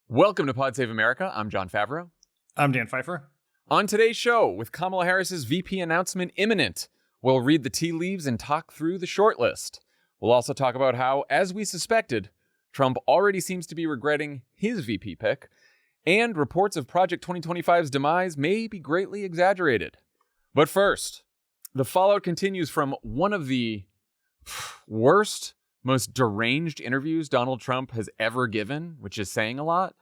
Welcome to Pod Save America. I'm Jon Favreau. I'm Dan Pfeiffer. On today's show, with Kamala Harris's VP announcement imminent, we'll read the tea leaves and talk through the shortlist. We'll also talk about how, as we suspected, Trump already seems to be regretting his VP pick, and reports of Project 2025's demise may be greatly exaggerated. But first, the fallout continues from one of the worst, most deranged interviews Donald Trump has ever given, which is saying a lot.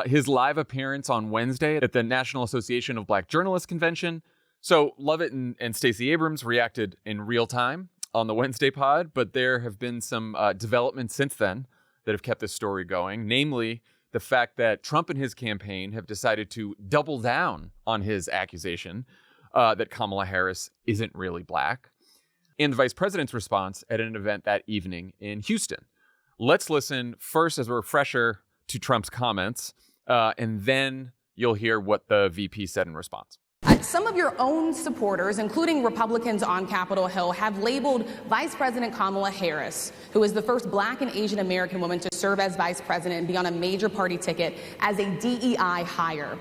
His live appearance on Wednesday at the National Association of Black Journalists Convention. So Lovett and Stacey Abrams reacted in real time on the Wednesday pod, but there have been some developments since then that have kept this story going, namely the fact that Trump and his campaign have decided to double down on his accusation that Kamala Harris isn't really black, and the vice president's response at an event that evening in Houston. Let's listen first as a refresher to Trump's comments, and then you'll hear what the VP said in response. Some of your own supporters, including Republicans on Capitol Hill, have labeled Vice President Kamala Harris, who is the first Black and Asian American woman to serve as vice president and be on a major party ticket, as a DEI hire.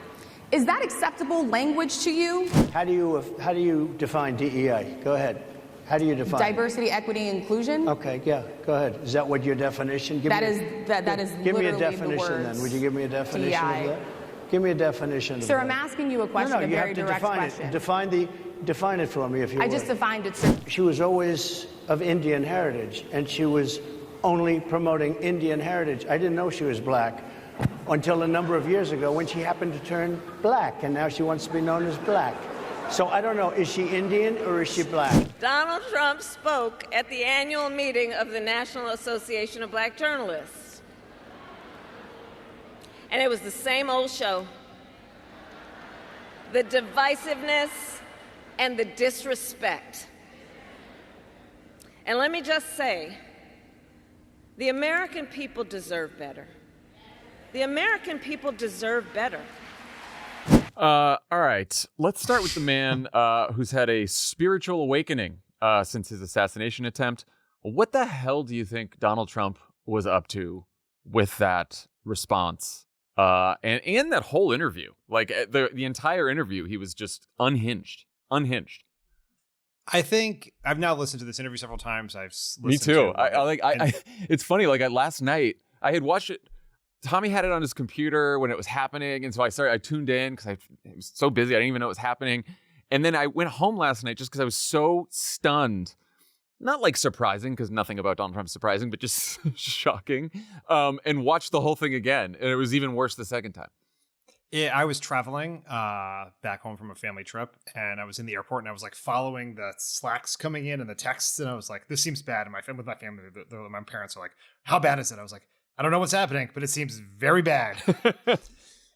Is that acceptable language to you? How do you define DEI? Go ahead. How do you define diversity, equity, inclusion? Okay, yeah, go ahead. Is that what your definition? That is give me a literally definition the words then. Would you give me a definition DEI. of that? Give me a definition. Sir, of I'm that. asking you a question, No, a you very have to direct define question. it. Define it for me, if you would. I just defined it, sir. She was always of Indian heritage, and she was only promoting Indian heritage. I didn't know she was black until a number of years ago when she happened to turn black, and now she wants to be known as black. So I don't know, is she Indian or is she black? Donald Trump spoke at the annual meeting of the National Association of Black Journalists. And it was the same old show. The divisiveness and the disrespect. And let me just say, the American people deserve better. The American people deserve better. All right, let's start with the man who's had a spiritual awakening since his assassination attempt. What the hell do you think Donald Trump was up to with that response and that whole interview? Like the entire interview, he was just unhinged. I think I've now listened to this interview several times. I've listened Me too. To It's funny. Like last night, I had watched it. Tommy had it on his computer when it was happening, and so I tuned in because I was so busy. I didn't even know it was happening. And then I went home last night just because I was so stunned. Not like surprising, because nothing about Donald Trump is surprising, but just shocking. And watched the whole thing again. And it was even worse the second time. Yeah, I was traveling back home from a family trip, and I was in the airport, and I was like following the Slacks coming in and the texts, and I was like, this seems bad. And with my family, my parents are like, how bad is it? I was like, I don't know what's happening, but it seems very bad.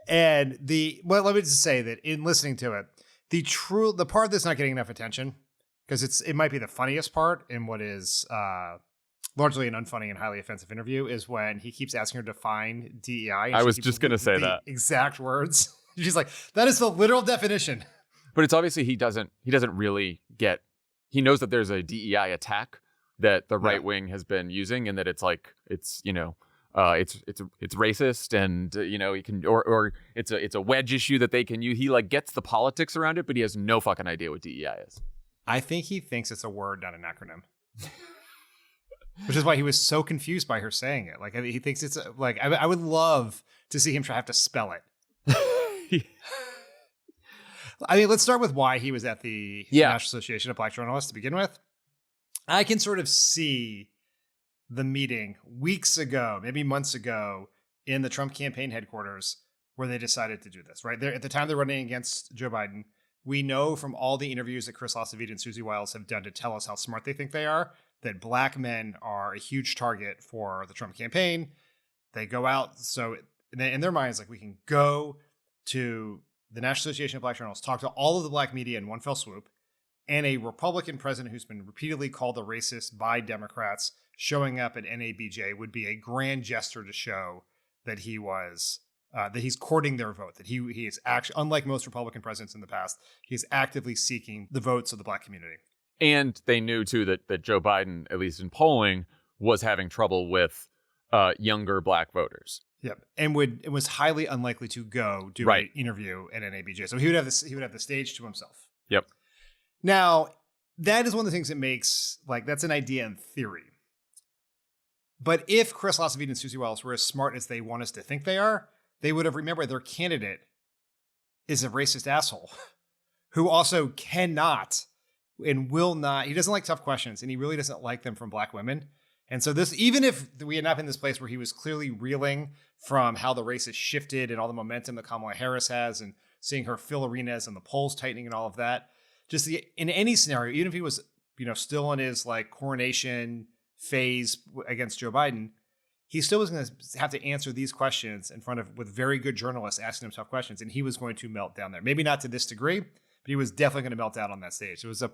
And let me just say that in listening to it, the part that's not getting enough attention, because it might be the funniest part in what is largely an unfunny and highly offensive interview, is when he keeps asking her to define DEI. I was just going to say that exact words. She's like, that is the literal definition. But it's obviously he doesn't really get. He knows that there's a DEI attack that the right wing has been using, and that it's racist, and he can or it's a wedge issue that they can use. He like gets the politics around it, but he has no fucking idea what DEI is. I think he thinks it's a word, not an acronym. Which is why he was so confused by her saying it. Like he thinks it's like I would love to see him have to spell it. I mean, let's start with why he was at the National Association of Black Journalists to begin with. I can sort of see the meeting weeks ago, maybe months ago, in the Trump campaign headquarters where they decided to do this, right? At the time they're running against Joe Biden, we know from all the interviews that Chris Lasavita and Susie Wiles have done to tell us how smart they think they are, that black men are a huge target for the Trump campaign. They go out, so in their minds, like, we can go to the National Association of Black Journalists, talk to all of the black media in one fell swoop, and a Republican president who's been repeatedly called a racist by Democrats showing up at NABJ would be a grand gesture to show that he was that he's courting their vote, that he is actually, unlike most Republican presidents in the past, he's actively seeking the votes of the black community. And they knew too that Joe Biden, at least in polling, was having trouble with younger black voters. Yep, and was highly unlikely to go do an interview at NABJ. So he would have the stage to himself. Yep. Now, that is one of the things that makes, like, that's an idea in theory. But if Chris Lasavine and Susie Wallace were as smart as they want us to think they are, they would have remembered their candidate is a racist asshole who also cannot and will not. He doesn't like tough questions, and he really doesn't like them from black women. And so this, even if we end up in this place where he was clearly reeling from how the race has shifted and all the momentum that Kamala Harris has, and seeing her fill arenas and the polls tightening and all of that, in any scenario, even if he was, still in his like coronation phase against Joe Biden, he still was going to have to answer these questions with very good journalists asking him tough questions, and he was going to melt down there. Maybe not to this degree, but he was definitely going to melt out on that stage. It was one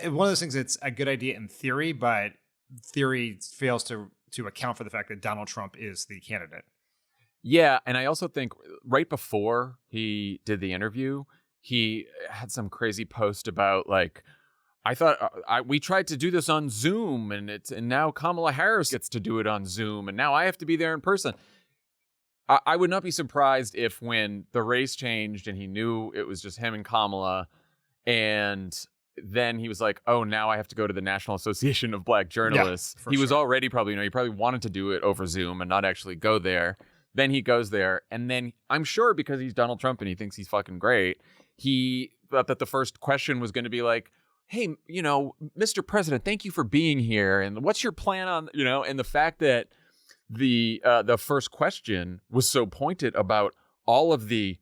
of those things that's a good idea in theory, but theory fails to account for the fact that Donald Trump is the candidate. Yeah, and I also think right before he did the interview, he had some crazy post about like, I thought we tried to do this on Zoom, and now Kamala Harris gets to do it on Zoom, and now I have to be there in person. I would not be surprised if when the race changed and he knew it was just him and Kamala, and then he was like, oh, now I have to go to the National Association of Black Journalists. Yeah, he was already probably, he probably wanted to do it over Zoom and not actually go there. Then he goes there, and then I'm sure because he's Donald Trump and he thinks he's fucking great, he thought that the first question was going to be like, hey, Mr. President, thank you for being here. And what's your plan on, and the fact that the first question was so pointed about all of the,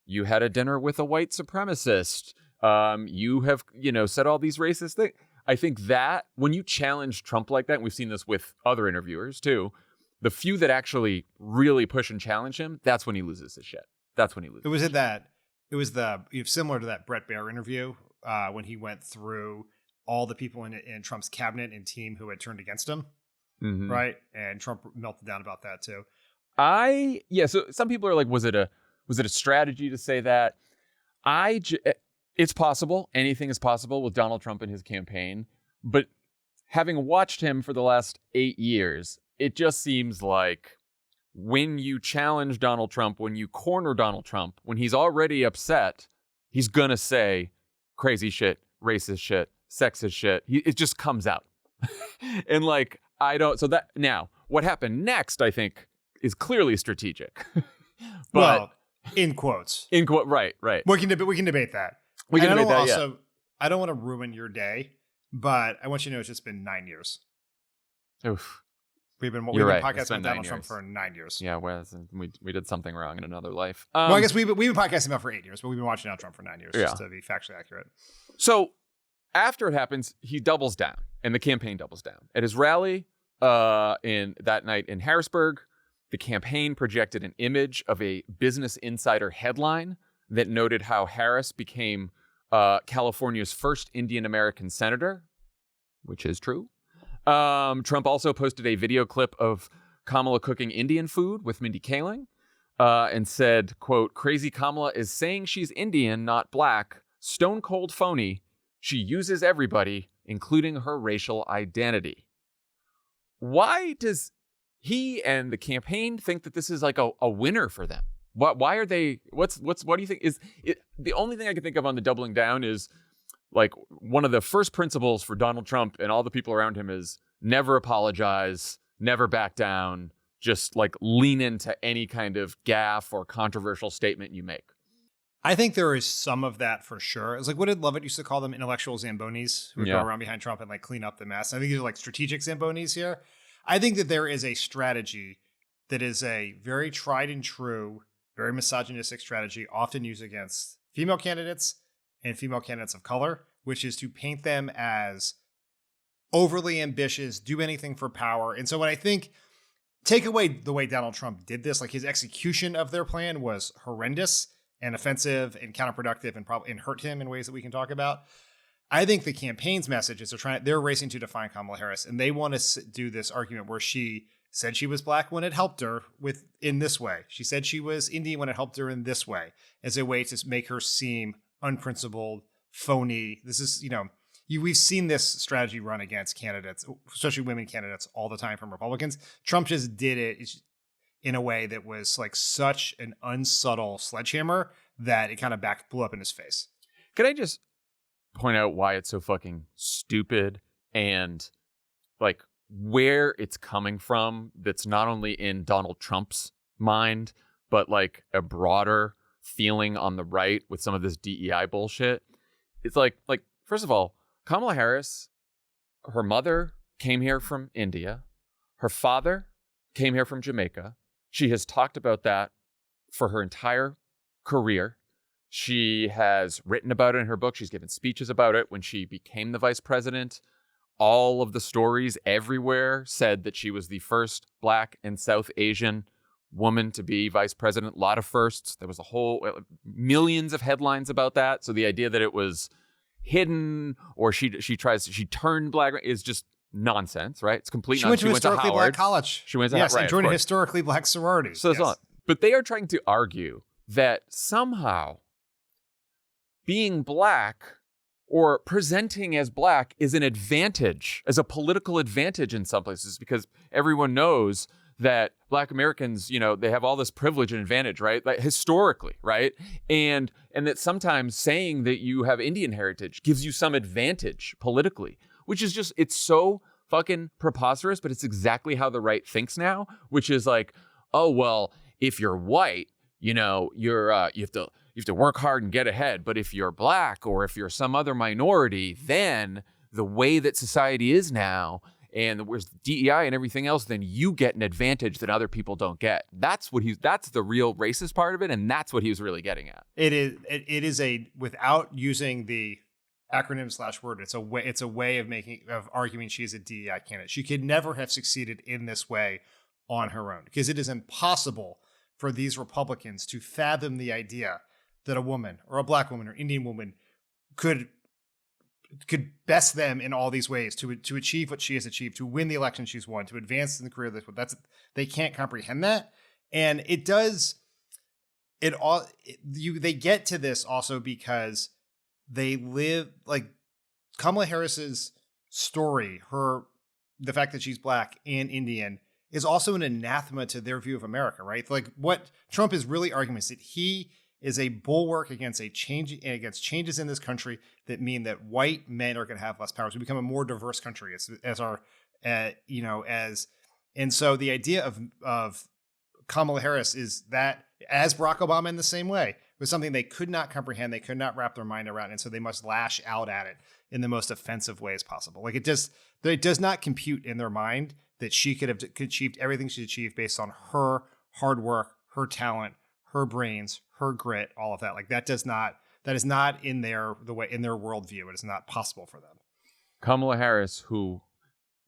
you had a dinner with a white supremacist. You have, said all these racist things. I think that when you challenge Trump like that, and we've seen this with other interviewers too, the few that actually really push and challenge him, that's when he loses his shit. That's when he loses. It was similar to that Brett Baer interview when he went through all the people in Trump's cabinet and team who had turned against him, right? And Trump melted down about that too. So some people are like, was it a strategy to say that? It's possible. Anything is possible with Donald Trump and his campaign. But having watched him for the last 8 years, it just seems like when you challenge Donald Trump, when you corner Donald Trump, when he's already upset, he's going to say crazy shit, racist shit, sexist shit. It just comes out. And like, now what happened next, I think, is clearly strategic. But in quotes. Right. We can debate that. I don't want to ruin your day, but I want you to know it's just been 9 years. Oof. We've been podcasting with Donald Trump for 9 years. Yeah, we did something wrong in another life. I guess we've been podcasting about for 8 years, but we've been watching Donald Trump for 9 years, just to be factually accurate. So after it happens, he doubles down, and the campaign doubles down. At his rally in that night in Harrisburg, the campaign projected an image of a Business Insider headline that noted how Harris became California's first Indian American senator, which is true. Trump also posted a video clip of Kamala cooking Indian food with Mindy Kaling and said, quote, crazy Kamala is saying she's Indian, not black. Stone cold phony. She uses everybody, including her racial identity. Why does he and the campaign think that this is like a winner for them? Why are they, what do you think is it? The only thing I can think of on the doubling down is like one of the first principles for Donald Trump and all the people around him is never apologize, never back down, just like lean into any kind of gaffe or controversial statement you make. I think there is some of that for sure. It's like, what did Lovett used to call them? Intellectual Zambonis who would go around behind Trump and like clean up the mess. I think these are like strategic Zambonis here. I think that there is a strategy that is a very tried and true, very misogynistic strategy often used against female candidates and female candidates of color, which is to paint them as overly ambitious, do anything for power. And so when I think, take away the way Donald Trump did this, like his execution of their plan was horrendous and offensive and counterproductive and hurt him in ways that we can talk about. I think the campaign's message is they're racing to define Kamala Harris, and they want to do this argument where she said she was black when it helped her in this way. She said she was Indian when it helped her in this way, as a way to make her seem unprincipled, phony. This is, we've seen this strategy run against candidates, especially women candidates, all the time from Republicans. Trump just did it. in a way that was like such an unsubtle sledgehammer that it kind of blew up in his face. Can I just point out why it's so fucking stupid and like where it's coming from? That's not only in Donald Trump's mind, but like a broader feeling on the right with some of this DEI bullshit. It's like first of all, Kamala Harris, her mother came here from India. Her father came here from Jamaica. She has talked about that for her entire career. She has written about it in her book. She's given speeches about it when she became the vice president. All of the stories everywhere said that she was the first Black and South Asian woman to be vice president. A lot of firsts. There was a whole millions of headlines about that. So the idea that it was hidden or she turned Black is just nonsense, right? It's complete nonsense. She went to historically Black college. She went to yes, right, and joined a historically Black sorority. So yes. But they are trying to argue that somehow being Black or presenting as Black is an advantage, as a political advantage in some places, because everyone knows that Black Americans, you know, they have all this privilege and advantage, right? Like historically, right? And that sometimes saying that you have Indian heritage gives you some advantage politically, which is just, it's so fucking preposterous, but it's exactly how the right thinks now, which is like, oh, well, if you're white, you know, you have to work hard and get ahead. But if you're Black or if you're some other minority, then the way that society is now and where's DEI and everything else, then you get an advantage that other people don't get. That's the real racist part of it. And that's what he was really getting at. It is without using the acronym / word, it's a way of arguing she's a DEI candidate. She could never have succeeded in this way on her own, because it is impossible for these Republicans to fathom the idea that a woman or a Black woman or Indian woman could best them in all these ways to achieve what she has achieved, to win the election she's won, to advance in the career they can't comprehend that. And they get to this also because they live, like, Kamala Harris's story, the fact that she's Black and Indian is also an anathema to their view of America, right? Like, what Trump is really arguing is that he is a bulwark against changes in this country that mean that white men are going to have less power. So we become a more diverse country and so the idea of Kamala Harris is that, as Barack Obama in the same way, was something they could not comprehend, they could not wrap their mind around, and so they must lash out at it in the most offensive ways possible. Like, it does not compute in their mind that she could have achieved everything she achieved based on her hard work, her talent, her brains, her grit, all of that. Like, that is not in their worldview. It is not possible for them. Kamala Harris, who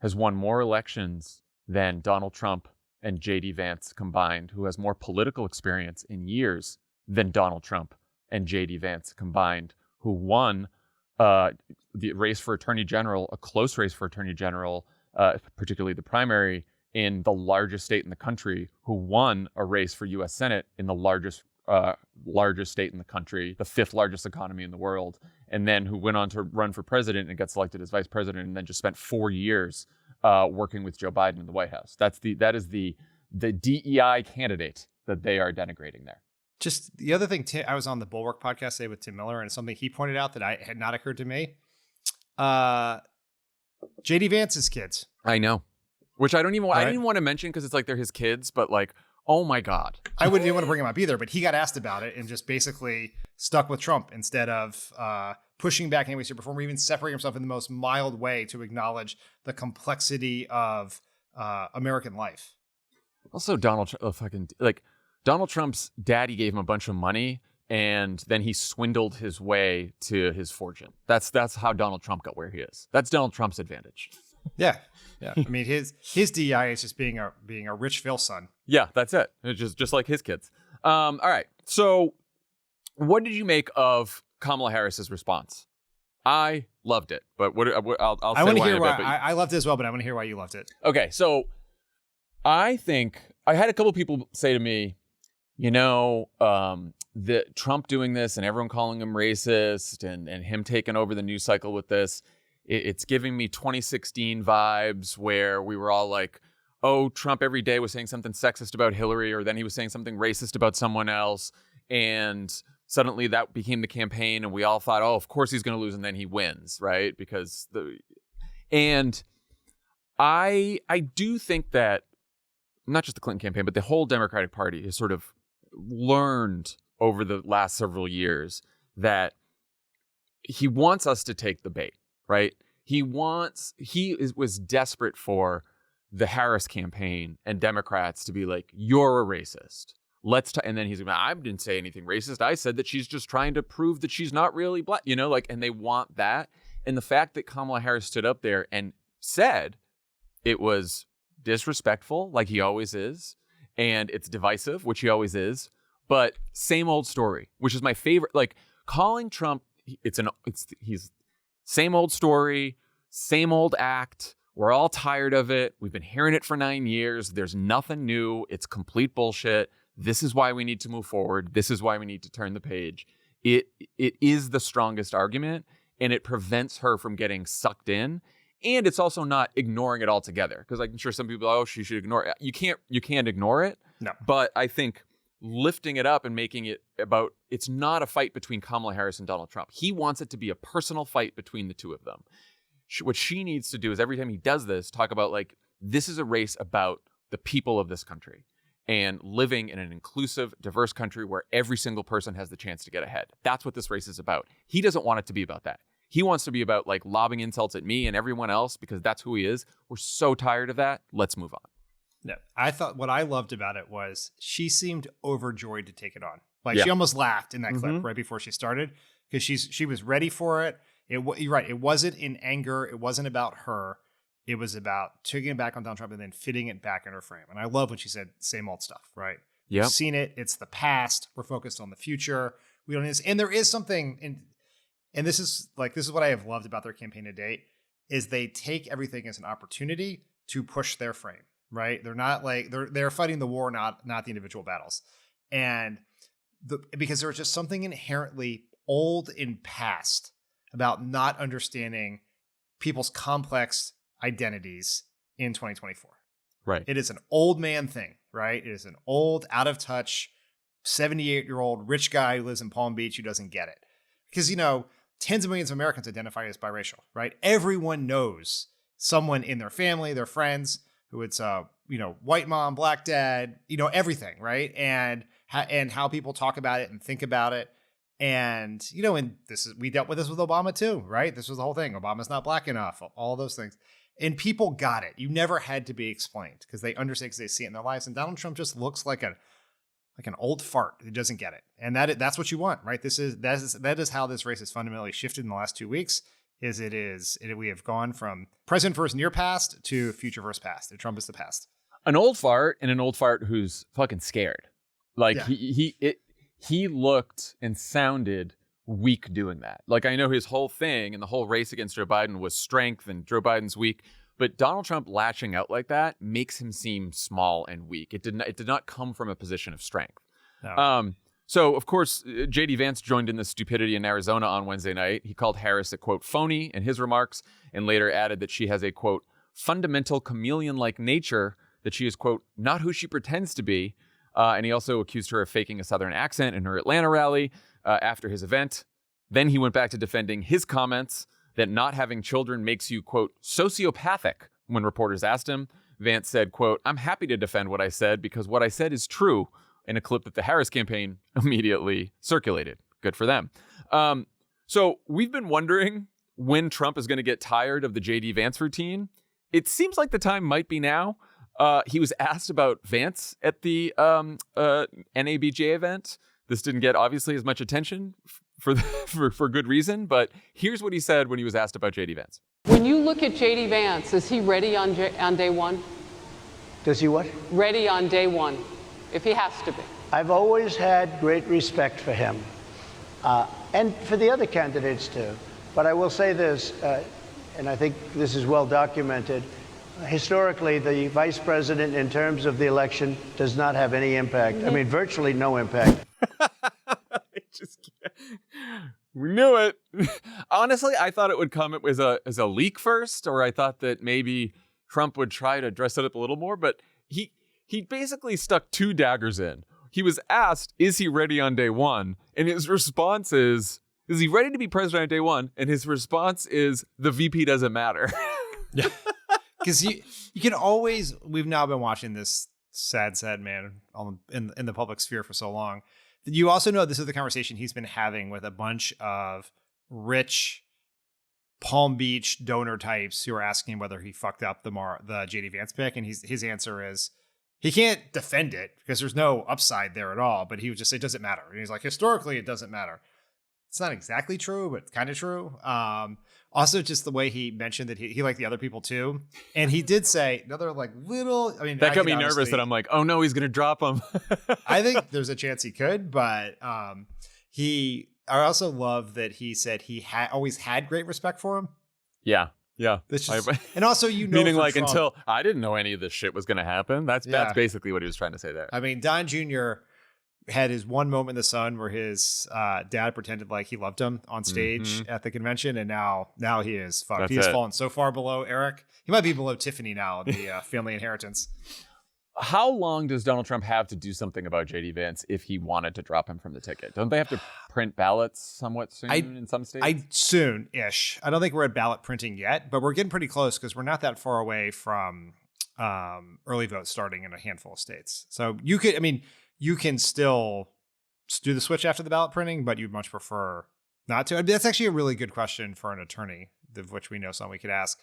has won more elections than Donald Trump and J.D. Vance combined, who has more political experience in years than Donald Trump and J.D. Vance combined, who won the race for Attorney General, a close race for Attorney General, particularly the primary in the largest state in the country, who won a race for U.S. Senate in the largest state in the country, the 5th largest economy in the world, and then who went on to run for president and got selected as vice president, and then just spent 4 years working with Joe Biden in the White House. That is the DEI candidate that they are denigrating there. Just the other thing, I was on the Bulwark podcast today with Tim Miller, and something he pointed out that had not occurred to me. J.D. Vance's kids. I know. Which I didn't even want to mention because it's like they're his kids, but like, oh my God. I wouldn't even want to bring him up either, but he got asked about it and just basically stuck with Trump instead of pushing back any way, shape, or form, or even separating himself in the most mild way to acknowledge the complexity of American life. Also, Donald Trump's daddy gave him a bunch of money, and then he swindled his way to his fortune. That's how Donald Trump got where he is. That's Donald Trump's advantage. Yeah. I mean, his DEI is just being a rich Phil son. Yeah, that's it. It's just like his kids. All right. So, what did you make of Kamala Harris's response? I loved it, but I'll say want to why hear why. But I loved it as well, but I want to hear why you loved it. Okay, so I think I had a couple people say to me, the Trump doing this and everyone calling him racist and him taking over the news cycle with this, it's giving me 2016 vibes where we were all like, oh, Trump every day was saying something sexist about Hillary, or then he was saying something racist about someone else. And suddenly that became the campaign. And we all thought, oh, of course he's going to lose. And then he wins, right? And I do think that not just the Clinton campaign, but the whole Democratic Party has sort of learned over the last several years that he wants us to take the bait, right? Was desperate for the Harris campaign and Democrats to be like, you're a racist. And then he's like, I didn't say anything racist. I said that she's just trying to prove that she's not really black, and they want that. And the fact that Kamala Harris stood up there and said it was disrespectful, like he always is, and it's divisive, which he always is, but same old story, which is my favorite. Like, calling Trump, he's same old story, same old act. We're all tired of it. We've been hearing it for 9 years. There's nothing new. It's complete bullshit. This is why we need to move forward. This is why we need to turn the page. It is the strongest argument, and it prevents her from getting sucked in. And it's also not ignoring it altogether, because I'm sure some people, she should ignore it. You can't ignore it. No. But I think lifting it up and making it about, it's not a fight between Kamala Harris and Donald Trump. He wants it to be a personal fight between the two of them. What she needs to do is every time he does this, talk about like, this is a race about the people of this country and living in an inclusive, diverse country where every single person has the chance to get ahead. That's what this race is about. He doesn't want it to be about that. He wants to be about like lobbing insults at me and everyone else because that's who he is. We're so tired of that. Let's move on. No, I thought what I loved about it was she seemed overjoyed to take it on. Like she almost laughed in that clip right before she started because she was ready for it. You're right. It wasn't in anger. It wasn't about her. It was about taking it back on Donald Trump and then fitting it back in her frame. And I love when she said same old stuff, right? Yeah. We've seen it. It's the past. We're focused on the future. We don't need, and there is something and this is what I have loved about their campaign to date is they take everything as an opportunity to push their frame, right? They're not like they're fighting the war, not the individual battles. And because there's just something inherently old and past about not understanding people's complex identities in 2024. Right. It is an old man thing, right? It is an old, out of touch, 78-year-old rich guy who lives in Palm Beach who doesn't get it. Because, tens of millions of Americans identify as biracial, right? Everyone knows someone in their family, their friends, who it's white mom, black dad, everything, right? And how people talk about it and think about it. And, we dealt with this with Obama too, right? This was the whole thing. Obama's not black enough, all those things. And people got it. You never had to be explained because they understand, because they see it in their lives. And Donald Trump just looks like an old fart who doesn't get it. And that's what you want, right? That is how this race has fundamentally shifted in the last 2 weeks. We have gone from present versus near past to future versus past. Trump is the past. An old fart, and an old fart who's fucking scared. Like he looked and sounded weak doing that. Like, I know his whole thing and the whole race against Joe Biden was strength and Joe Biden's weak, but Donald Trump lashing out like that makes him seem small and weak. It did not come from a position of strength. No. So, of course, J.D. Vance joined in the stupidity in Arizona on Wednesday night. He called Harris a, quote, phony in his remarks, and later added that she has a, quote, fundamental chameleon-like nature, that she is, quote, not who she pretends to be. And he also accused her of faking a Southern accent in her Atlanta rally after his event. Then he went back to defending his comments that not having children makes you, quote, sociopathic. When reporters asked him, Vance said, quote, I'm happy to defend what I said because what I said is true, in a clip that the Harris campaign immediately circulated. Good for them. So we've been wondering when Trump is going to get tired of the J.D. Vance routine. It seems like the time might be now. He was asked about Vance at the NABJ event. This didn't get obviously as much attention for good reason, but here's what he said when he was asked about J.D. Vance. When you look at J.D. Vance, is he ready on day one? Does he what? Ready on day one, if he has to be. I've always had great respect for him, and for the other candidates too. But I will say this, and I think this is well documented. Historically, the vice president, in terms of the election, does not have any impact. I mean, virtually no impact. We knew it. Honestly, I thought it would come as a leak first, or I thought that maybe Trump would try to dress it up a little more, but he basically stuck 2 daggers in. He was asked, is he ready on day one? And his response is he ready to be president on day one? And his response is, the VP doesn't matter. Yeah. Because you can always, we've now been watching this sad man in the public sphere for so long. You also know this is the conversation he's been having with a bunch of rich Palm Beach donor types who are asking him whether he fucked up the JD Vance pick. And his answer is, he can't defend it because there's no upside there at all. But he would just say, it doesn't matter. And he's like, historically, it doesn't matter. It's not exactly true, but it's kind of true. Also, just the way he mentioned that he liked the other people too. And he did say another that got me nervous that I'm like, oh no, he's going to drop him. I think there's a chance he could, but I also love that he said he always had great respect for him. Yeah. And also, meaning like Trump, until I didn't know any of this shit was going to happen. That's basically what he was trying to say there. I mean, Don Jr. had his one moment in the sun where his dad pretended like he loved him on stage at the convention, and now he is fucked. He has fallen so far below Eric. He might be below Tiffany now in the family inheritance. How long does Donald Trump have to do something about JD Vance if he wanted to drop him from the ticket? Don't they have to print ballots somewhat soon in some states? Soon-ish. I don't think we're at ballot printing yet, but we're getting pretty close because we're not that far away from early votes starting in a handful of states. So you can still do the switch after the ballot printing, but you'd much prefer not to. I mean, that's actually a really good question for an attorney, of which we know some we could ask.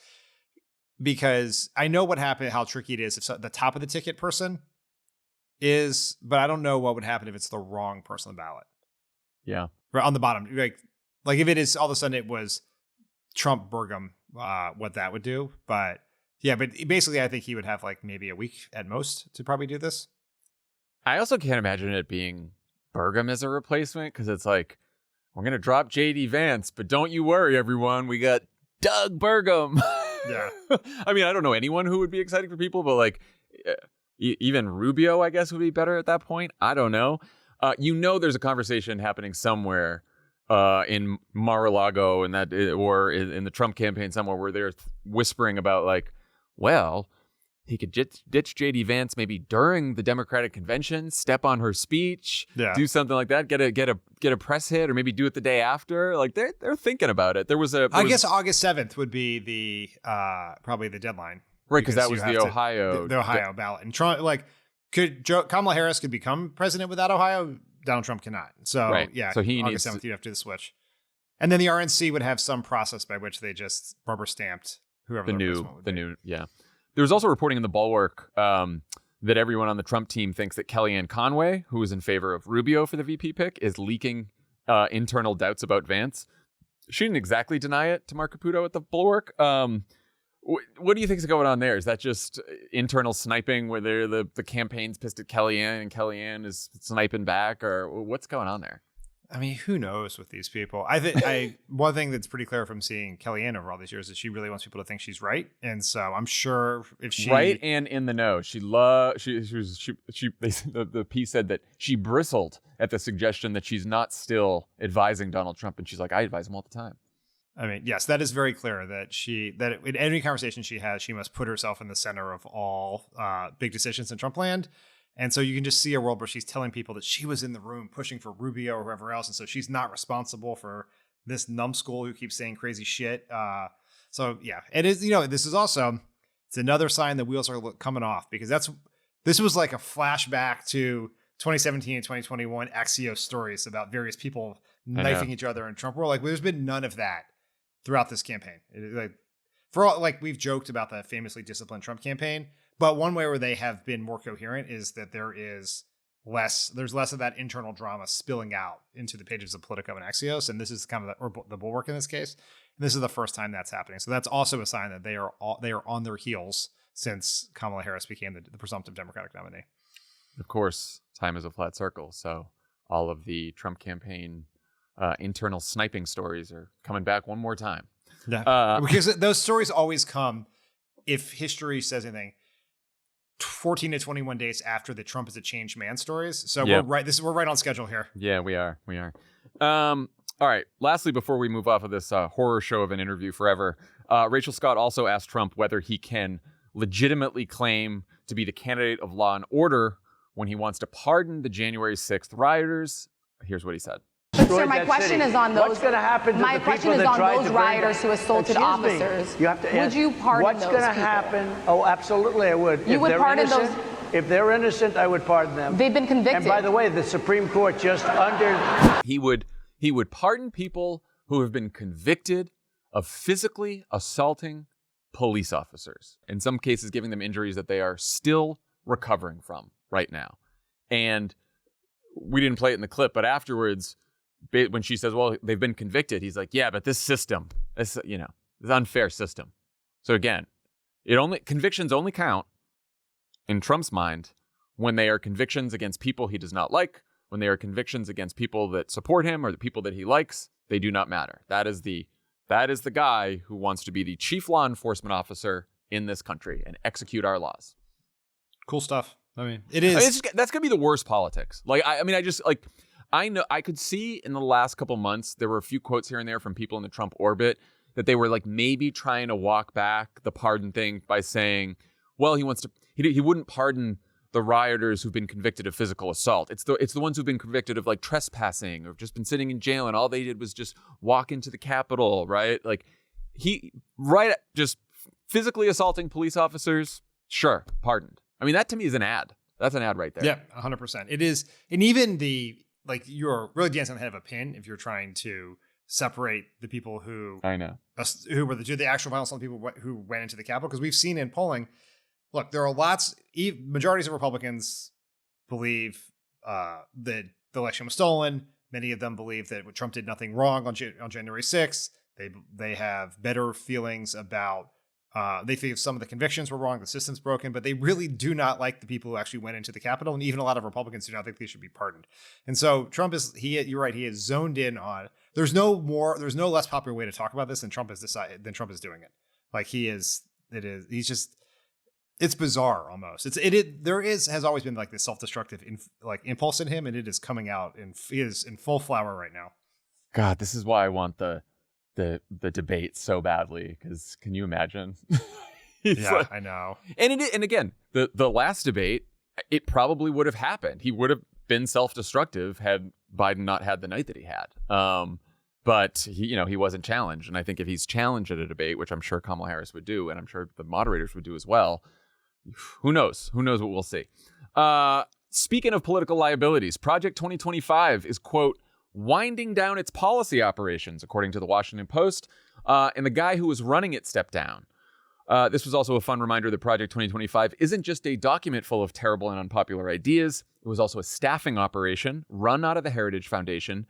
Because I know what happened, how tricky it is if the top of the ticket person is, but I don't know what would happen if it's the wrong person on the ballot. Yeah. Right on the bottom. Like if it is all of a sudden it was Trump Burgum, what that would do. But basically I think he would have like maybe a week at most to probably do this. I also can't imagine it being Burgum as a replacement because it's like, we're going to drop JD Vance, but don't you worry, everyone. We got Doug Burgum. Yeah. I mean, I don't know anyone who would be exciting for people, but like even Rubio, I guess, would be better at that point. I don't know. There's a conversation happening somewhere in Mar-a-Lago or in the Trump campaign somewhere where they're whispering about like, well, he could ditch JD Vance maybe during the Democratic convention, step on her speech, do something like that, get a press hit, or maybe do it the day after. Like they're thinking about it. I guess August 7th would be the probably the deadline, right? Because that was the Ohio ballot. And Trump, Kamala Harris could become president without Ohio. Donald Trump cannot. So so he August 7th, you'd have to do the switch, and then the RNC would have some process by which they just rubber stamped whoever the new. There was also reporting in the Bulwark that everyone on the Trump team thinks that Kellyanne Conway, who is in favor of Rubio for the VP pick, is leaking internal doubts about Vance. She didn't exactly deny it to Mark Caputo at the Bulwark. What do you think is going on there? Is that just internal sniping where the campaign's pissed at Kellyanne and Kellyanne is sniping back, or what's going on there? I mean, who knows with these people? I think one thing that's pretty clear from seeing Kellyanne over all these years is she really wants people to think she's right, and so I'm sure if she right and in the know, the piece said that she bristled at the suggestion that she's not still advising Donald Trump, and she's like, I advise him all the time. I mean, yes, that is very clear that in any conversation she has, she must put herself in the center of all big decisions in Trump land. And so you can just see a world where she's telling people that she was in the room pushing for Rubio or whoever else. And so she's not responsible for this numbskull who keeps saying crazy shit. So yeah, it is, this is also, it's another sign that wheels are coming off, because this was like a flashback to 2017 and 2021 Axios stories about various people knifing each other in Trump world. Like there's been none of that throughout this campaign. We've joked about the famously disciplined Trump campaign. But one way where they have been more coherent is that there's less of that internal drama spilling out into the pages of Politico and Axios. And this is kind of the Bulwark in this case. And this is the first time that's happening. So that's also a sign that they are on their heels since Kamala Harris became the presumptive Democratic nominee. Of course, time is a flat circle. So all of the Trump campaign internal sniping stories are coming back one more time. Yeah. Because those stories always come, if history says anything, 14 to 21 days after the Trump is a changed man stories. So we're right on schedule here. Yeah, we are. All right. Lastly, before we move off of this horror show of an interview forever, Rachel Scott also asked Trump whether he can legitimately claim to be the candidate of law and order when he wants to pardon the January 6th rioters. Here's what he said. Sir, my question is on those. What's going to happen to my the people question is that on tried those to rioters who assaulted officers. You have to would you pardon what's those going to people? happen? Oh, absolutely, I would. You If would they're pardon innocent, those? If they're innocent, I would pardon them. They've been convicted. And by the way, the Supreme Court just He would pardon people who have been convicted of physically assaulting police officers, in some cases giving them injuries that they are still recovering from right now. And we didn't play it in the clip, but afterwards, when she says, well, they've been convicted, he's like, yeah, but this system, this unfair system. So again, convictions only count in Trump's mind when they are convictions against people he does not like, when they are convictions against people that support him or the people that he likes. They do not matter. That is the guy who wants to be the chief law enforcement officer in this country and execute our laws. Cool stuff. I mean, it is. That's going to be the worst politics. I know I could see in the last couple months, there were a few quotes here and there from people in the Trump orbit that they were like maybe trying to walk back the pardon thing by saying, well, he wouldn't pardon the rioters who've been convicted of physical assault. It's the ones who've been convicted of like trespassing or just been sitting in jail and all they did was just walk into the Capitol, right? Like just physically assaulting police officers, sure, pardoned. I mean, that to me is an ad. That's an ad right there. Yeah, 100%. It is. And even you're really dancing on the head of a pin if you're trying to separate the people who I know who were the actual violence on people who went into the Capitol. Because we've seen in polling, look, there are majorities of Republicans believe that the election was stolen. Many of them believe that Trump did nothing wrong on January 6th. They have better feelings about, they think some of the convictions were wrong, the system's broken, but they really do not like the people who actually went into the Capitol. And even a lot of Republicans do not think they should be pardoned. And so Trump you're right, he is zoned in on, there's no less popular way to talk about this than Trump is doing it. Like it's bizarre almost. Has always been like this self-destructive impulse in him, and it is coming out and he is in full flower right now. God, this is why I want the debate so badly, because can you imagine? Yeah, I know. And again, the last debate, it probably would have happened. He would have been self-destructive had Biden not had the night that he had. But he wasn't challenged. And I think if he's challenged at a debate, which I'm sure Kamala Harris would do, and I'm sure the moderators would do as well, who knows? Who knows what we'll see? Speaking of political liabilities, Project 2025 is, quote, winding down its policy operations, according to the Washington Post, and the guy who was running it stepped down. This was also a fun reminder that Project 2025 isn't just a document full of terrible and unpopular ideas. It was also a staffing operation run out of the Heritage Foundation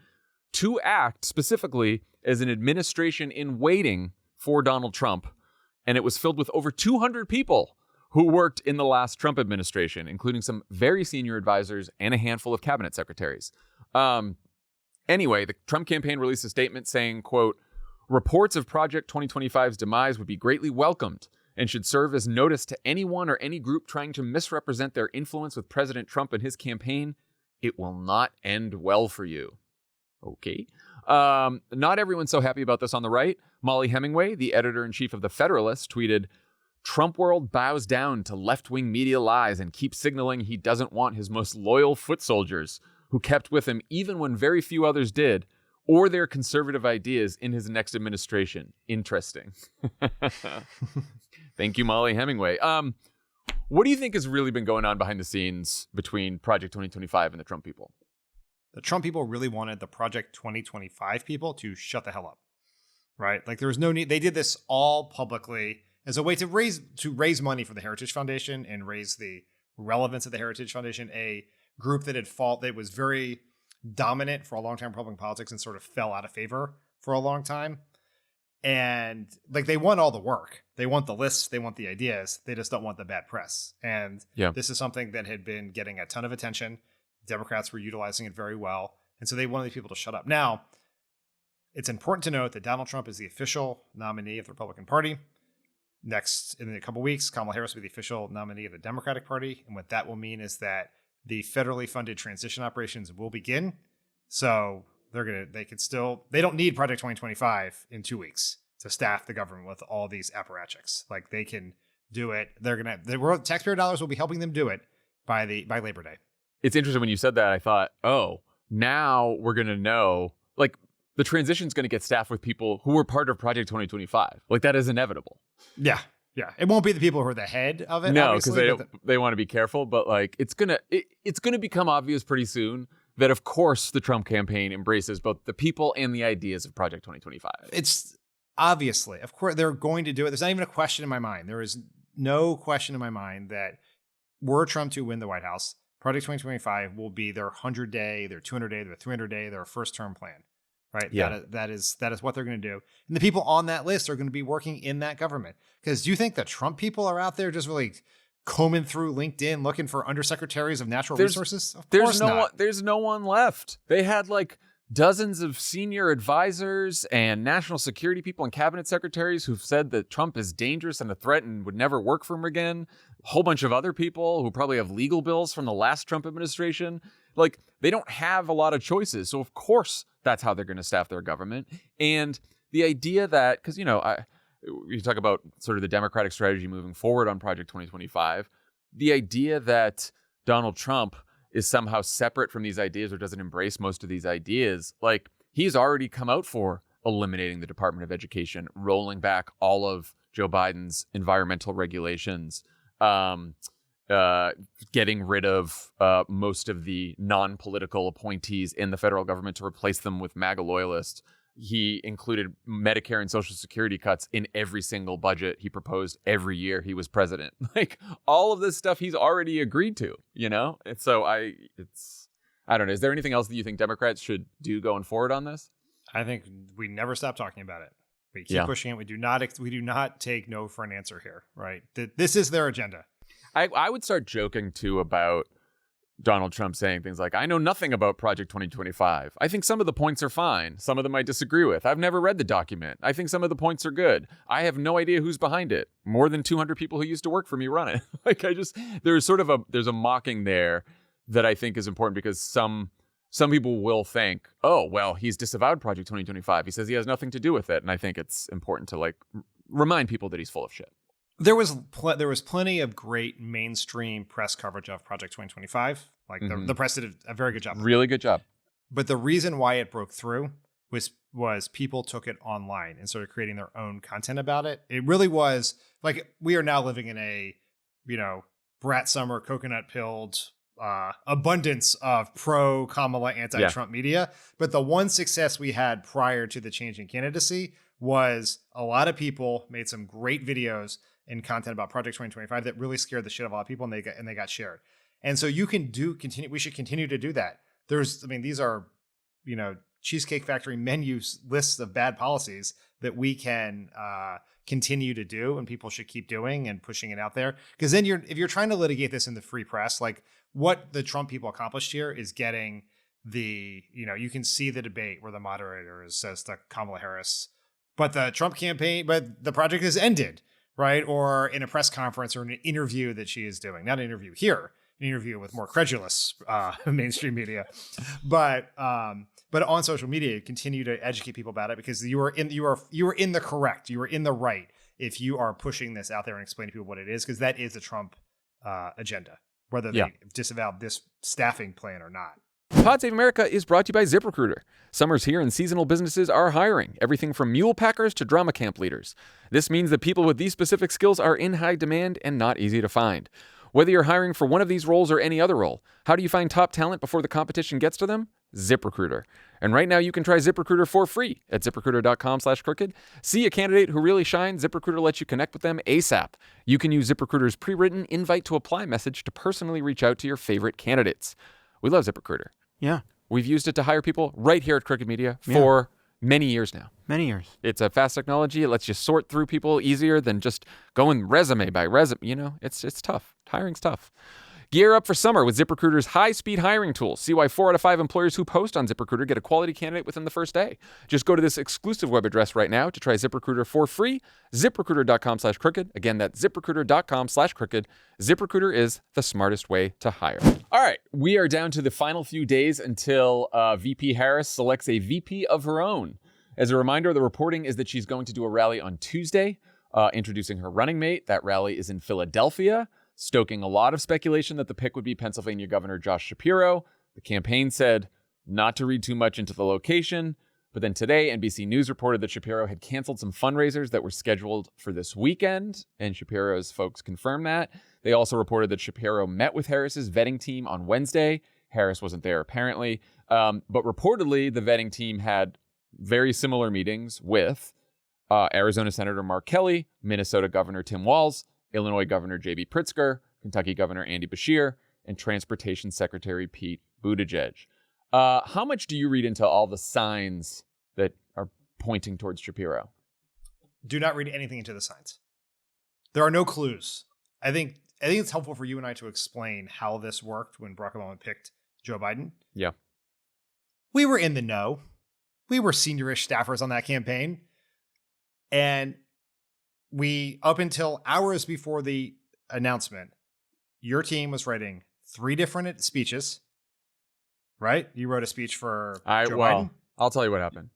to act specifically as an administration in waiting for Donald Trump. And it was filled with over 200 people who worked in the last Trump administration, including some very senior advisors and a handful of cabinet secretaries. Anyway, the Trump campaign released a statement saying, quote, reports of Project 2025's demise would be greatly welcomed and should serve as notice to anyone or any group trying to misrepresent their influence with President Trump and his campaign. It will not end well for you. Okay. Not everyone's so happy about this on the right. Molly Hemingway, the editor-in-chief of The Federalist, tweeted, Trump world bows down to left-wing media lies and keeps signaling he doesn't want his most loyal foot soldiers, who kept with him even when very few others did, or their conservative ideas in his next administration. Interesting. Thank you, Molly Hemingway. What do you think has really been going on behind the scenes between Project 2025 and the Trump people? The Trump people really wanted the Project 2025 people to shut the hell up, right? Like there was no need. They did this all publicly as a way to raise money for the Heritage Foundation and raise the relevance of the Heritage Foundation, a group that was very dominant for a long time in Republican politics and sort of fell out of favor for a long time. And like they want all the work. They want the lists. They want the ideas. They just don't want the bad press. And This is something that had been getting a ton of attention. Democrats were utilizing it very well. And so they wanted people to shut up. Now, it's important to note that Donald Trump is the official nominee of the Republican Party. Next, in a couple of weeks, Kamala Harris will be the official nominee of the Democratic Party. And what that will mean is that the federally funded transition operations will begin. So they don't need Project 2025 in 2 weeks to staff the government with all these apparatchiks. Like they can do it. The taxpayer dollars will be helping them do it by Labor Day. It's interesting when you said that. I thought, oh, now we're going to know, like, the transition's going to get staffed with people who were part of Project 2025. Like, that is inevitable. Yeah. Yeah. It won't be the people who are the head of it. No, because they want to be careful. But, like, it's going to become obvious pretty soon that, of course, the Trump campaign embraces both the people and the ideas of Project 2025. It's obviously, of course, they're going to do it. There's not even a question in my mind. There is no question in my mind that were Trump to win the White House, Project 2025 will be their 100-day, their 200-day, their 300-day, their first-term plan. Right? Yeah. That is what they're going to do. And the people on that list are going to be working in that government. Because do you think the Trump people are out there just really combing through LinkedIn looking for undersecretaries of natural resources? Of course not. There's no one left. They had like dozens of senior advisors and national security people and cabinet secretaries who've said that Trump is dangerous and a threat and would never work for him again. A whole bunch of other people who probably have legal bills from the last Trump administration. Like, they don't have a lot of choices. So, of course, that's how they're going to staff their government. And the idea that, because, you talk about sort of the Democratic strategy moving forward on Project 2025, the idea that Donald Trump is somehow separate from these ideas or doesn't embrace most of these ideas, like, he's already come out for eliminating the Department of Education, rolling back all of Joe Biden's environmental regulations, getting rid of most of the non-political appointees in the federal government to replace them with MAGA loyalists. He included Medicare and Social Security cuts in every single budget he proposed every year he was president. Like, all of this stuff he's already agreed to, And so I don't know. Is there anything else that you think Democrats should do going forward on this? I think we never stop talking about it. We keep pushing it. We do not take no for an answer here, right? This is their agenda. I would start joking, too, about Donald Trump saying things like, I know nothing about Project 2025. I think some of the points are fine. Some of them I disagree with. I've never read the document. I think some of the points are good. I have no idea who's behind it. More than 200 people who used to work for me run it. There's a mocking there that I think is important because some people will think, oh, well, he's disavowed Project 2025. He says he has nothing to do with it. And I think it's important to remind people that he's full of shit. There was plenty of great mainstream press coverage of Project 2025. Like the press did a very good job. Really good job. But the reason why it broke through was people took it online and started creating their own content about it. It really was like, we are now living in a, Brat Summer coconut pilled abundance of pro Kamala anti-Trump media. But the one success we had prior to the change in candidacy was a lot of people made some great videos and content about Project 2025 that really scared the shit out of a lot of people, and they got shared. And so we should continue to do that. These are, Cheesecake Factory menus lists of bad policies that we can continue to do, and people should keep doing and pushing it out there. Because then if you're trying to litigate this in the free press, like what the Trump people accomplished here is getting you can see the debate where the moderator says to Kamala Harris, but the project has ended, right? Or in a press conference or in an interview that she is doing, not an interview here, an interview with more credulous mainstream media, but on social media, continue to educate people about it, because you are in the right if you are pushing this out there and explaining to people what it is, because that is the Trump agenda, whether they disavow this staffing plan or not. Pod Save America is brought to you by ZipRecruiter. Summer's here and seasonal businesses are hiring, everything from mule packers to drama camp leaders. This means that people with these specific skills are in high demand and not easy to find. Whether you're hiring for one of these roles or any other role, how do you find top talent before the competition gets to them? ZipRecruiter. And right now you can try ZipRecruiter for free at ZipRecruiter.com/crooked. See a candidate who really shines? ZipRecruiter lets you connect with them ASAP. You can use ZipRecruiter's pre-written invite to apply message to personally reach out to your favorite candidates. We love ZipRecruiter. Yeah. We've used it to hire people right here at Crooked Media for many years now. Many years. It's a fast technology. It lets you sort through people easier than just going resume by resume. It's tough. Hiring's tough. Gear up for summer with ZipRecruiter's high-speed hiring tools. See why 4 out of 5 employers who post on ZipRecruiter get a quality candidate within the first day. Just go to this exclusive web address right now to try ZipRecruiter for free. ZipRecruiter.com/crooked. Again, that's ZipRecruiter.com/crooked. ZipRecruiter is the smartest way to hire. All right, we are down to the final few days until VP Harris selects a VP of her own. As a reminder, the reporting is that she's going to do a rally on Tuesday. introducing her running mate. That rally is in Philadelphia, stoking a lot of speculation that the pick would be Pennsylvania Governor Josh Shapiro. The campaign said not to read too much into the location. But then today, NBC News reported that Shapiro had canceled some fundraisers that were scheduled for this weekend, and Shapiro's folks confirmed that. They also reported that Shapiro met with Harris's vetting team on Wednesday. Harris wasn't there, apparently. But reportedly, the vetting team had very similar meetings with Arizona Senator Mark Kelly, Minnesota Governor Tim Walz, Illinois Governor J.B. Pritzker, Kentucky Governor Andy Beshear, and Transportation Secretary Pete Buttigieg. How much do you read into all the signs that are pointing towards Shapiro? Do not read anything into the signs. There are no clues. I think it's helpful for you and I to explain how this worked when Barack Obama picked Joe Biden. Yeah. We were in the know. We were seniorish staffers on that campaign. And we, up until hours before the announcement, your team was writing 3 different speeches. Right? You wrote a speech for Joe Biden? I'll tell you what happened.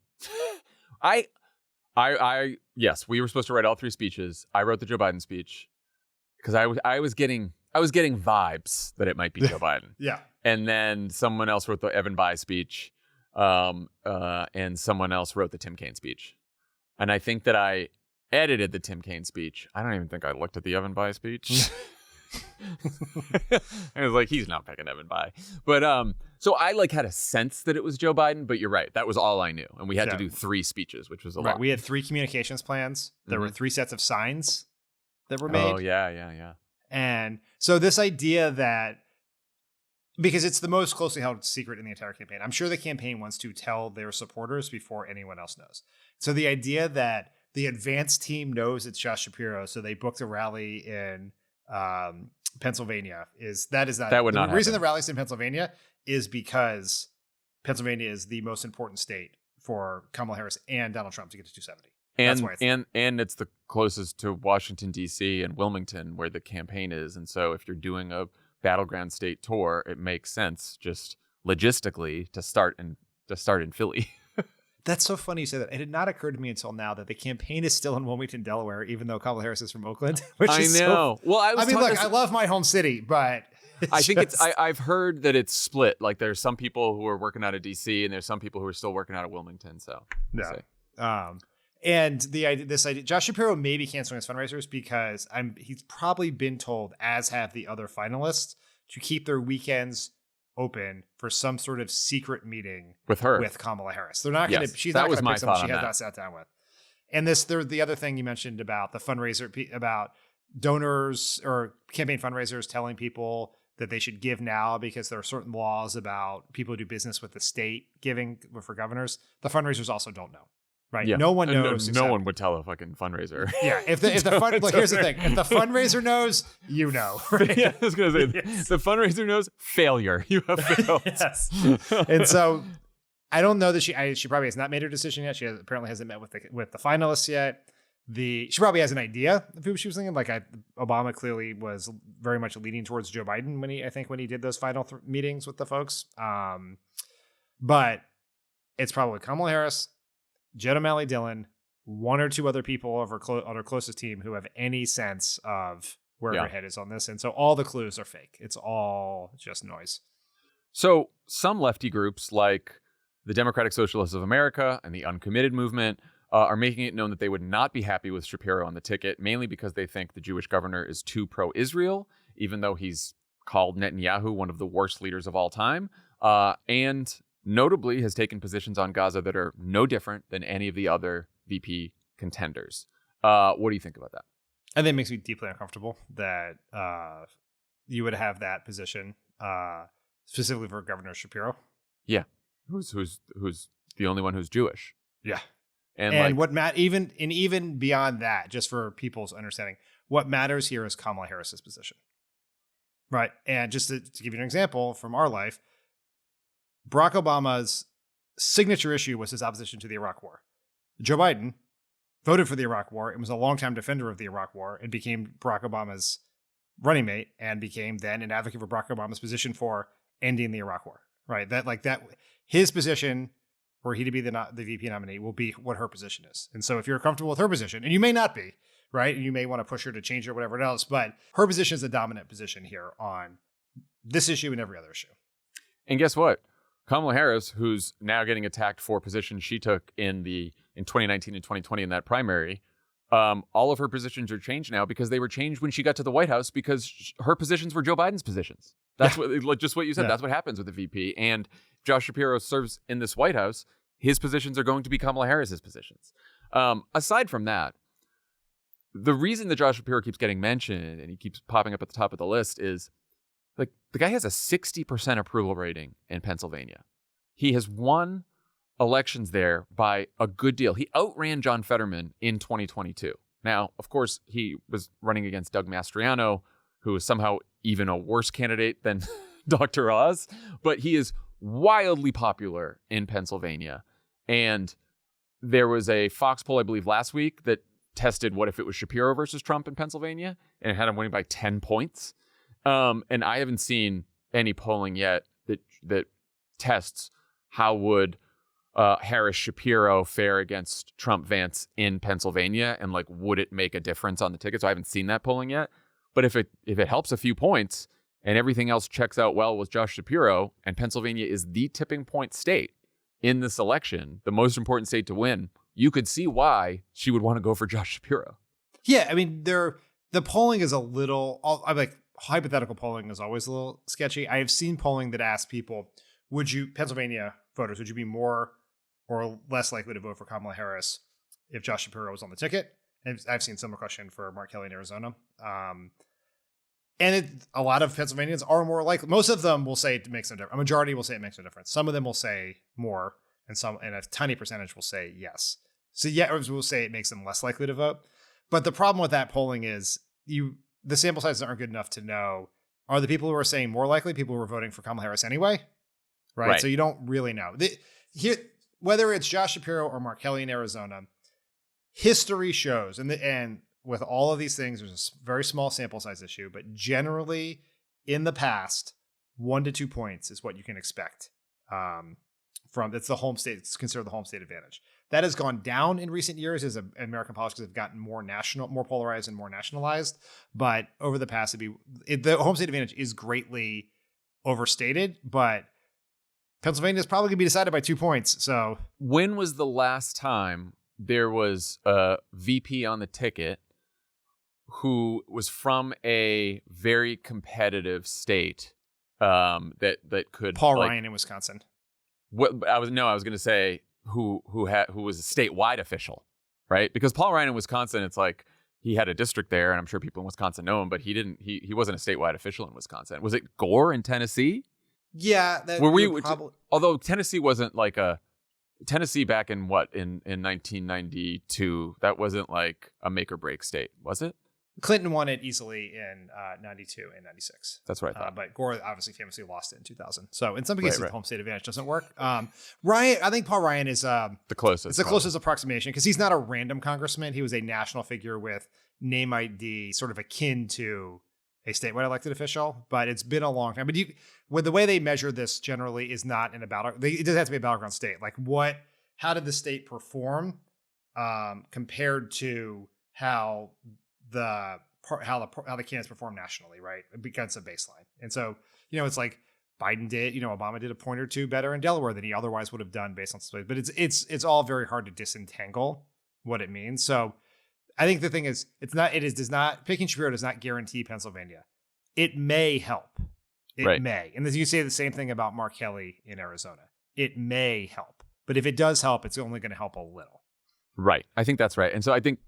Yes, we were supposed to write all 3 speeches. I wrote the Joe Biden speech because I was getting vibes that it might be Joe Biden. Yeah. And then someone else wrote the Evan Bayh speech, and someone else wrote the Tim Kaine speech. And I think that I edited the Tim Kaine speech. I don't even think I looked at the Evan Bayh speech. I was like, he's not picking Evan Bayh. But so I had a sense that it was Joe Biden, but you're right. That was all I knew. And we had to do 3 speeches, which was a lot. We had 3 communications plans. There were 3 sets of signs that were made. Oh, yeah. And so this idea that, because it's the most closely held secret in the entire campaign, I'm sure the campaign wants to tell their supporters before anyone else knows. So the idea that the advance team knows it's Josh Shapiro, so they booked a rally in Pennsylvania that would not. The reason the rally's in Pennsylvania is because Pennsylvania is the most important state for Kamala Harris and Donald Trump to get to 270. That's why and it's the closest to Washington D.C. and Wilmington where the campaign is, and so if you're doing a battleground state tour, it makes sense just logistically to start in Philly. That's so funny you say that. It had not occurred to me until now that the campaign is still in Wilmington, Delaware, even though Kamala Harris is from Oakland. Which I is know. Well, I mean, look, I love my home city, but I think I've heard that it's split. Like there's some people who are working out of DC, and there's some people who are still working out of Wilmington. So yeah. And this idea, Josh Shapiro may be canceling his fundraisers because he's probably been told, as have the other finalists, to keep their weekends open for some sort of secret meeting with Kamala Harris. They're not going to. She's not going to pick someone she has not sat down with. And the other thing you mentioned about the fundraiser, about donors or campaign fundraisers telling people that they should give now because there are certain laws about people who do business with the state giving for governors. The fundraisers also don't know. Right. Yeah. No one knows. No one would tell a fucking fundraiser. Yeah. If the look, here's the thing. If the fundraiser knows, you know. Right? Yeah, I was going to say, the fundraiser knows, failure. You have failed. Yes. And so I don't know that she probably has not made her decision yet. She apparently hasn't met with the finalists yet. She probably has an idea of who she was thinking. Obama clearly was very much leaning towards Joe Biden when he did those final meetings with the folks. But it's probably Kamala Harris, Jed O'Malley Dillon, 1 or 2 other people on her closest team who have any sense of where her head is on this. And so all the clues are fake. It's all just noise. So some lefty groups like the Democratic Socialists of America and the Uncommitted Movement are making it known that they would not be happy with Shapiro on the ticket, mainly because they think the Jewish governor is too pro-Israel, even though he's called Netanyahu one of the worst leaders of all time. And notably has taken positions on Gaza that are no different than any of the other VP contenders. What do you think about that? I think it makes me deeply uncomfortable that you would have that position specifically for Governor Shapiro. Yeah, who's the only one who's Jewish. Yeah, and what even beyond that, just for people's understanding, what matters here is Kamala Harris's position, right? And just to give you an example from our life. Barack Obama's signature issue was his opposition to the Iraq War. Joe Biden voted for the Iraq War and was a longtime defender of the Iraq War and became Barack Obama's running mate and became then an advocate for Barack Obama's position for ending the Iraq War. Right? That his position were he to be the VP nominee, will be what her position is. And so if you're comfortable with her position, and you may not be, right? And you may want to push her to change it or whatever else, but her position is the dominant position here on this issue and every other issue. And guess what? Kamala Harris, who's now getting attacked for positions she took in 2019 and 2020 in that primary, all of her positions are changed now because they were changed when she got to the White House because her positions were Joe Biden's positions. That's just what you said. Yeah. That's what happens with the VP. And Josh Shapiro serves in this White House. His positions are going to be Kamala Harris's positions. Aside from that, the reason that Josh Shapiro keeps getting mentioned and he keeps popping up at the top of the list is like the guy has a 60% approval rating in Pennsylvania. He has won elections there by a good deal. He outran John Fetterman in 2022. Now, of course, he was running against Doug Mastriano, who is somehow even a worse candidate than Dr. Oz, but he is wildly popular in Pennsylvania. And there was a Fox poll, I believe, last week that tested what if it was Shapiro versus Trump in Pennsylvania, and it had him winning by 10 points. And I haven't seen any polling yet that tests how would Harris Shapiro fare against Trump Vance in Pennsylvania, and like would it make a difference on the ticket? So I haven't seen that polling yet. But if it helps a few points and everything else checks out well with Josh Shapiro, and Pennsylvania is the tipping point state in this election, the most important state to win, you could see why she would want to go for Josh Shapiro. Yeah, I mean, the polling is a little, I'm like, hypothetical polling is always a little sketchy. I have seen polling that asks people, Pennsylvania voters, would you be more or less likely to vote for Kamala Harris if Josh Shapiro was on the ticket? And I've seen similar question for Mark Kelly in Arizona. And a lot of Pennsylvanians are more likely. Most of them will say it makes no difference. A majority will say it makes no difference. Some of them will say more, and a tiny percentage will say yes. So yeah, will say it makes them less likely to vote. But the problem with that polling is the sample sizes aren't good enough to know, are the people who are saying more likely people who are voting for Kamala Harris anyway? Right. So you don't really know. Whether it's Josh Shapiro or Mark Kelly in Arizona, history shows, and with all of these things, there's a very small sample size issue, but generally in the past, 1 to 2 points is what you can expect it's the home state. It's considered the home state advantage. That has gone down in recent years as American politics have gotten more polarized and more nationalized. But over the past, the home state advantage is greatly overstated, but Pennsylvania is probably going to be decided by 2 points. So when was the last time there was a VP on the ticket who was from a very competitive state that could Paul Ryan in Wisconsin? I was going to say who was a statewide official, right? Because Paul Ryan in Wisconsin, it's like he had a district there, and I'm sure people in Wisconsin know him, but he wasn't a statewide official in Wisconsin. Was it Gore in Tennessee? Yeah, although Tennessee wasn't like Tennessee back in 1992, that wasn't like a make or break state, was it? Clinton won it easily in 92 and 96. That's what I thought. But Gore obviously famously lost it in 2000. So in some cases, the home state advantage doesn't work. Ryan, I think Paul Ryan is the closest. It's the closest approximation because he's not a random congressman. He was a national figure with name ID, sort of akin to a statewide elected official. But it's been a long time. But the way they measure this generally is not in a it doesn't have to be a battleground state. Like how did the state perform compared to how the candidates perform nationally, right? Against a baseline. And so, it's like Biden did, Obama did a point or two better in Delaware than he otherwise would have done based on space. But it's all very hard to disentangle what it means. So I think the thing is, picking Shapiro does not guarantee Pennsylvania. It may help. It may. And you say the same thing about Mark Kelly in Arizona. It may help. But if it does help, it's only going to help a little. Right. I think that's right. And so I think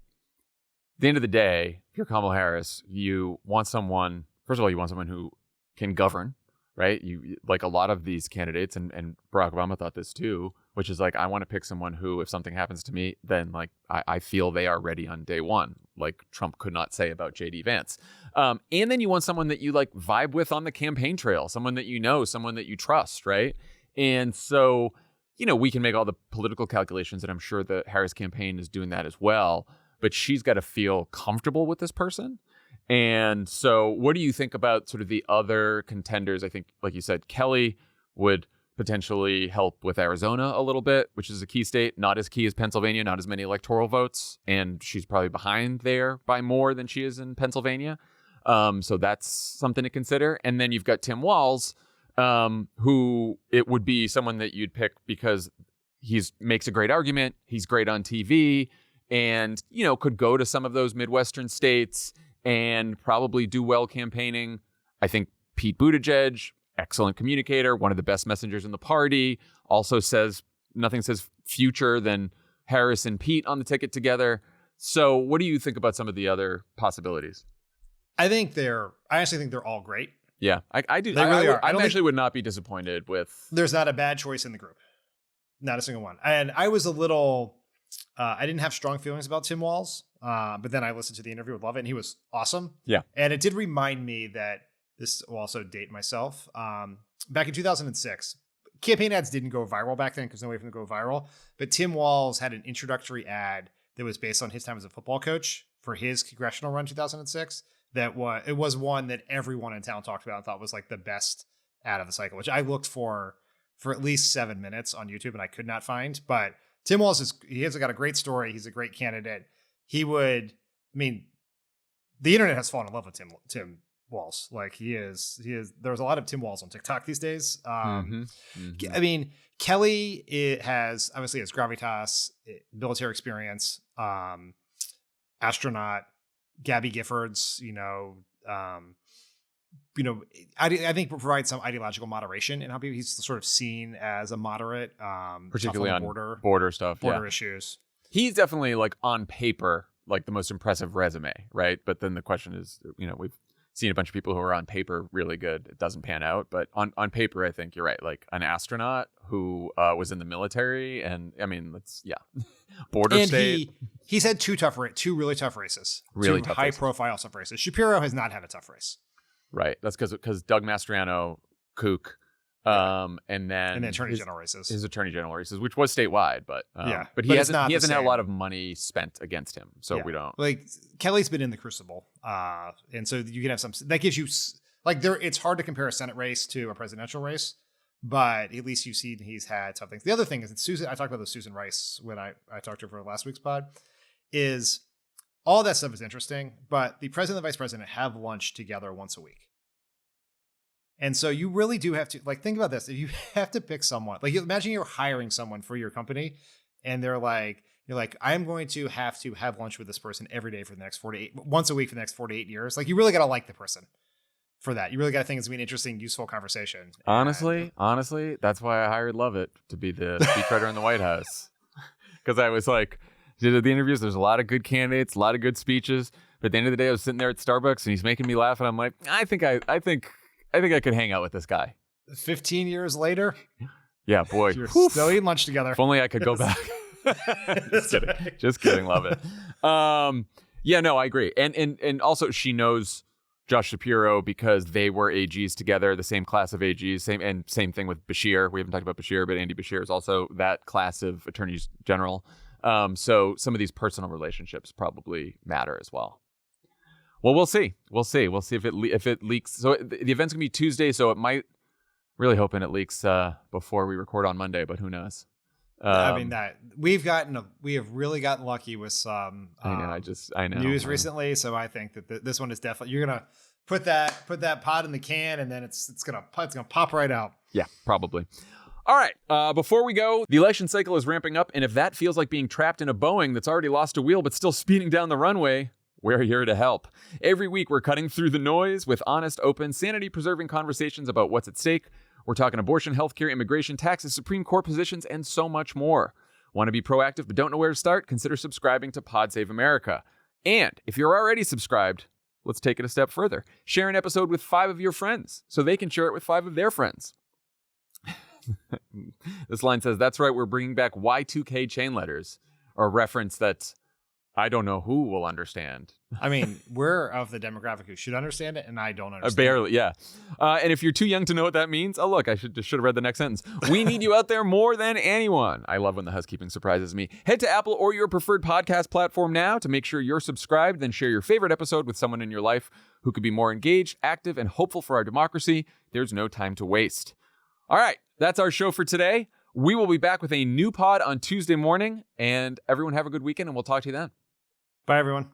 at the end of the day, if you're Kamala Harris, you want someone who can govern, right? You like a lot of these candidates, and Barack Obama thought this too, which is like, I want to pick someone who, if something happens to me, then like I feel they are ready on day one, like Trump could not say about J.D. Vance. And then you want someone that you like vibe with on the campaign trail, someone that someone that you trust, right? And so, we can make all the political calculations, and I'm sure the Harris campaign is doing that as well. But she's got to feel comfortable with this person. And so what do you think about sort of the other contenders? I think, like you said, Kelly would potentially help with Arizona a little bit, which is a key state, not as key as Pennsylvania, not as many electoral votes. And she's probably behind there by more than she is in Pennsylvania. So that's something to consider. And then you've got Tim Walz, who it would be someone that you'd pick because makes a great argument. He's great on TV and, could go to some of those Midwestern states and probably do well campaigning. I think Pete Buttigieg, excellent communicator, one of the best messengers in the party, also says nothing says future than Harris and Pete on the ticket together. So what do you think about some of the other possibilities? I actually think they're all great. Yeah, I do. They really are. I actually would not be disappointed with. There's not a bad choice in the group. Not a single one. And I was a little, I didn't have strong feelings about Tim Walz, but then I listened to the interview with Lovett and he was awesome. Yeah. And it did remind me that this will also date myself. Back in 2006, campaign ads didn't go viral back then because no way for them to go viral. But Tim Walz had an introductory ad that was based on his time as a football coach for his congressional run 2006. It was one that everyone in town talked about and thought was like the best ad of the cycle, which I looked for at least 7 minutes on YouTube and I could not find. But Tim Walz has got a great story. He's a great candidate. The internet has fallen in love with Tim Walz. Like he is, there's a lot of Tim Walz on TikTok these days. Kelly has gravitas, military experience, astronaut, Gabby Giffords, I think provides some ideological moderation in how he's sort of seen as a moderate, particularly on border stuff, border issues. He's definitely like on paper, like the most impressive resume, right? But then the question is, we've seen a bunch of people who are on paper really good. It doesn't pan out, but on paper, I think you're right. Like an astronaut who was in the military, and border and state. He's had two really tough races, really two tough high-profile tough races. Shapiro has not had a tough race. Right. That's because Doug Mastriano, kook, and then attorney general races. His attorney general races, which was statewide, but he hasn't had a lot of money spent against him, so we don't. Like Kelly's been in the crucible, and so you can have some that gives you it's hard to compare a Senate race to a presidential race, but at least you've seen he's had something. The other thing is Susan. I talked about Susan Rice when I talked to her for last week's pod. Is all that stuff is interesting, but the president and the vice president have lunch together once a week. And so you really do have to think about this. If you have to pick someone, imagine you're hiring someone for your company and you're like, I'm going to have lunch with this person every day for the next once a week for the next 4 to 8 years. Like you really got to like the person for that. You really got to think it's going to be an interesting, useful conversation. Honestly, that's why I hired Lovett to be the speechwriter in the White House. Because I was like, did the interviews, there's a lot of good candidates, a lot of good speeches. But at the end of the day, I was sitting there at Starbucks and he's making me laugh. And I'm like, I think I could hang out with this guy. 15 years later? Yeah, boy. You're still eating lunch together. If only I could go back. Just kidding. Love it. I agree. And also she knows Josh Shapiro because they were AGs together, the same class of AGs. Same thing with Bashir. We haven't talked about Bashir, but Andy Bashir is also that class of attorneys general. So some of these personal relationships probably matter as well. Well, we'll see. We'll see if it leaks. So the event's gonna be Tuesday, so it might. Really hoping it leaks before we record on Monday, but who knows? We have really gotten lucky with some. I know news recently. So I think that this one is definitely you're gonna put that pod in the can, and then it's gonna pop right out. Yeah, probably. All right. Before we go, the election cycle is ramping up, and if that feels like being trapped in a Boeing that's already lost a wheel but still speeding down the runway, we're here to help. Every week, we're cutting through the noise with honest, open, sanity-preserving conversations about what's at stake. We're talking abortion, healthcare, immigration, taxes, Supreme Court positions, and so much more. Want to be proactive but don't know where to start? Consider subscribing to Pod Save America. And if you're already subscribed, let's take it a step further. Share an episode with 5 of your friends so they can share it with 5 of their friends. This line says, that's right, we're bringing back Y2K chain letters, or a reference that I don't know who will understand. I mean, we're of the demographic who should understand it, and I don't understand barely, yeah. And if you're too young to know what that means, oh, look, I should have read the next sentence. We need you out there more than anyone. I love when the housekeeping surprises me. Head to Apple or your preferred podcast platform now to make sure you're subscribed, then share your favorite episode with someone in your life who could be more engaged, active, and hopeful for our democracy. There's no time to waste. All right. That's our show for today. We will be back with a new pod on Tuesday morning, and everyone have a good weekend, and we'll talk to you then. Bye, everyone.